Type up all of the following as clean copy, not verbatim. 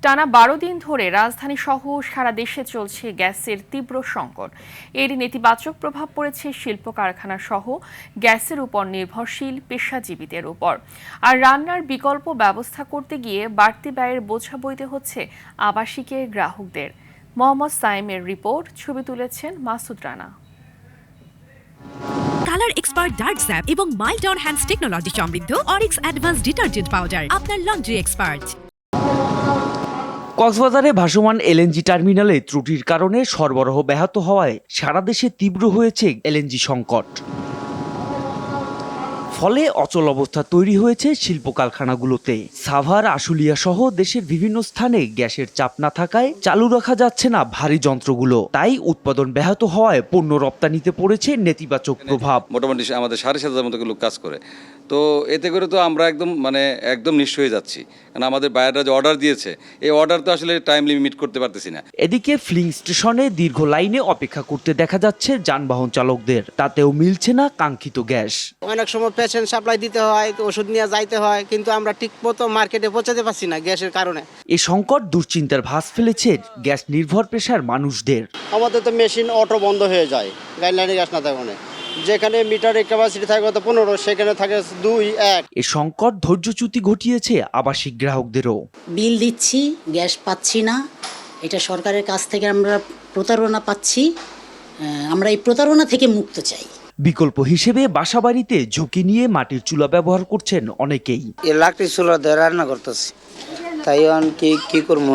টানা ১২ দিন ধরে রাজধানী সহ সারা দেশে চলছে গ্যাসের তীব্র সংকট। এর নেতিবাচক প্রভাব পড়েছে শিল্প কারখানা সহ গ্যাসের উপর নির্ভরশীল পেশাজীবীদের উপর। আর রান্নার বিকল্প ব্যবস্থা করতে গিয়ে বাড়তি ব্যয়ের বোঝা বইতে হচ্ছে আবাসিকের গ্রাহকদের। মোহাম্মদ সাইমের রিপোর্ট, ছবি তুলেছেন Masud Rana. Colour expert dark sap এবং মাইল্ড অন হ্যান্ডস টেকনোলজি সমৃদ্ধ অরিক্স অ্যাডভান্স ডিটারজেন্ট পাউডার আপনার লন্ড্রি এক্সপার্ট। কক্সবাজারে ভাসমান এলএনজি টার্মিনালে ত্রুটির কারণে সরবরাহ ব্যাহত হওয়ায় সারা দেশে তীব্র হয়েছে এলএনজি সংকট। ফলে অচল অবস্থা তৈরি হয়েছে শিল্প কারখানাগুলোতে। সাভার, আশুলিয়া সহ দেশের বিভিন্ন স্থানে গ্যাসের চাপ না থাকায় চালু রাখা যাচ্ছে না ভারী যন্ত্রগুলো। তাই উৎপাদন ব্যাহত হওয়ায় পণ্য রপ্তানিতে পড়েছে নেতিবাচক প্রভাব। মোটামুটি আমাদের ৭,৫০০ মতো লোক কাজ করে, তো এতে করে তো আমরা একদম নিঃস্ব হয়ে যাচ্ছি, কারণ আমাদের বায়াররা যে অর্ডার দিয়েছে এই অর্ডার তো আসলে টাইম লিমিট করতে পারতেছি না। এদিকে ফিলিং স্টেশনে দীর্ঘ লাইনে অপেক্ষা করতে দেখা যাচ্ছে যানবাহন চালকদের, তাতেও মিলছে না কাঙ্ক্ষিত গ্যাস। অনেক সময় পেশেন্ট সাপ্লাই দিতে হয়, ওষুধ নিয়ে যাইতে হয়, কিন্তু আমরা ঠিকমতো মার্কেটে পৌঁছাতে পারছি না গ্যাসের কারণে। এই সংকট দুশ্চিন্তার ভাঁজ ফেলেছে গ্যাস নির্ভর পেশার মানুষদের। আমাদের তো মেশিন অটো বন্ধ হয়ে যায় গাইডলাইনে গ্যাস না থাকলে, যেখানে মিটারের ক্যাপাসিটি থাকে 15, সেখানে থাকে 2-1। এই সংকট ধৈর্যচ্যুতি ঘটিয়েছে আবাসিক গ্রাহকদেরও। বিল দিচ্ছি, গ্যাস পাচ্ছি না, এটা সরকারের কাছ থেকে আমরা প্রতারণা পাচ্ছি। আমরা এই প্রতারণা থেকে মুক্ত চাই। বিকল্প হিসেবে বাসাবাড়িতে ঝুঁকি নিয়ে মাটির চুলা ব্যবহার করছেন অনেকেই। লাকড়ি চুলা দিয়ে রান্না করতেছি, তাই কি করবো,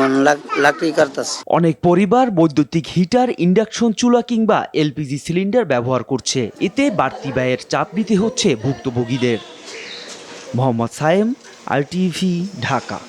লাকড়ি কাটতেছি। অনেক পরিবার বৈদ্যুতিক হিটার, ইন্ডাকশন চুলা কিংবা এলপিজি সিলিন্ডার ব্যবহার করছে। এতে বাড়তি ব্যয়ের চাপ নিতে হচ্ছে ভুক্তভোগীদের। মোহাম্মদ সায়েম, RTV, ঢাকা।